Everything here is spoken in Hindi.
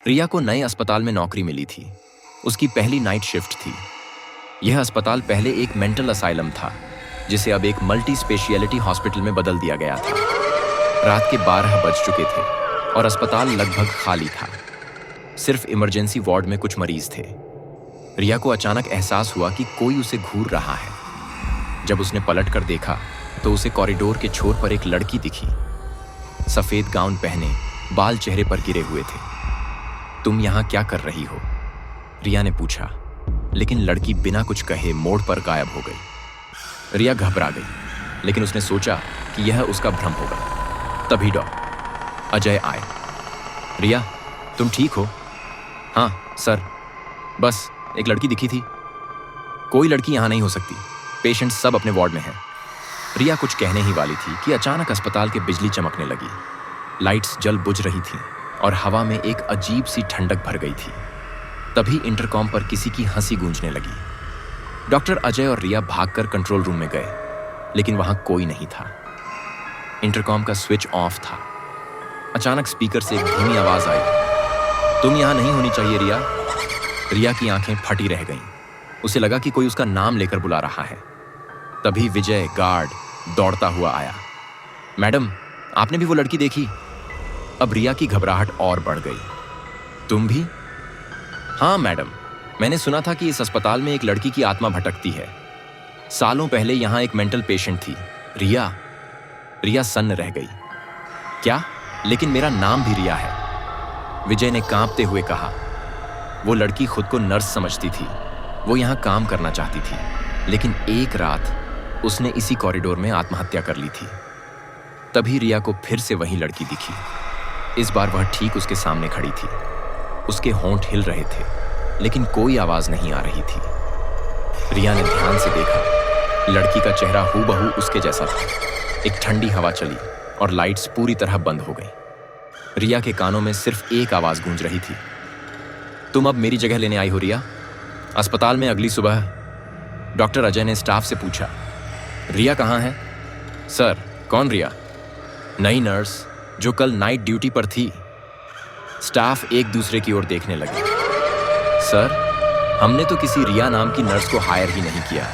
रिया को नए अस्पताल में नौकरी मिली थी। उसकी पहली नाइट शिफ्ट थी। यह अस्पताल पहले एक मेंटल असाइलम था, जिसे अब एक मल्टी स्पेशियलिटी हॉस्पिटल में बदल दिया गया था। रात के 12 बज चुके थे और अस्पताल लगभग खाली था। सिर्फ इमरजेंसी वार्ड में कुछ मरीज थे। रिया को अचानक एहसास हुआ कि कोई उसे घूर रहा है। जब उसने पलट कर देखा तो उसे कॉरिडोर के छोर पर एक लड़की दिखी। सफेद गाउन पहने, बाल चेहरे पर गिरे हुए थे। तुम यहाँ क्या कर रही हो? रिया ने पूछा, लेकिन लड़की बिना कुछ कहे मोड़ पर गायब हो गई। रिया घबरा गई, लेकिन उसने सोचा कि यह उसका भ्रम होगा। तभी डॉक्टर अजय आए। रिया, तुम ठीक हो? हाँ सर, बस एक लड़की दिखी थी। कोई लड़की यहाँ नहीं हो सकती, पेशेंट सब अपने वार्ड में हैं। रिया कुछ कहने ही वाली थी कि अचानक अस्पताल की बिजली चमकने लगी। लाइट्स जल बुझ रही थीं और हवा में एक अजीब सी ठंडक भर गई थी। तभी इंटरकॉम पर किसी की हंसी गूंजने लगी। डॉक्टर अजय और रिया भागकर कंट्रोल रूम में गए, लेकिन वहां कोई नहीं था। इंटरकॉम का स्विच ऑफ था। अचानक स्पीकर से एक धीमी आवाज आई, तुम यहां नहीं होनी चाहिए रिया। रिया की आंखें फटी रह गईं। उसे लगा कि कोई उसका नाम लेकर बुला रहा है। तभी विजय गार्ड दौड़ता हुआ आया। मैडम, आपने भी वो लड़की देखी? अब रिया की घबराहट और बढ़ गई। तुम भी? हाँ मैडम, मैंने सुना था कि इस अस्पताल में एक लड़की की आत्मा भटकती है। सालों पहले यहां एक मेंटल पेशेंट थी। रिया सन्न रह गई। क्या? लेकिन मेरा नाम भी रिया है, विजय ने कांपते हुए कहा। वो लड़की खुद को नर्स समझती थी। वो यहां काम करना चाहती थी, लेकिन एक रात उसने इसी कॉरिडोर में आत्महत्या कर ली थी। तभी रिया को फिर से वही लड़की दिखी। इस बार वह ठीक उसके सामने खड़ी थी। उसके होंठ हिल रहे थे, लेकिन कोई आवाज नहीं आ रही थी। रिया ने ध्यान से देखा। लड़की का चेहरा हूबहू उसके जैसा था। एक ठंडी हवा चली और लाइट्स पूरी तरह बंद हो गई। रिया के कानों में सिर्फ एक आवाज गूंज रही थी, तुम अब मेरी जगह लेने आई हो रिया। अस्पताल में अगली सुबह डॉक्टर अजय ने स्टाफ से पूछा, रिया कहाँ है? सर, कौन रिया? नई नर्स जो कल नाइट ड्यूटी पर थी। स्टाफ एक दूसरे की ओर देखने लगे। सर, हमने तो किसी रिया नाम की नर्स को हायर ही नहीं किया।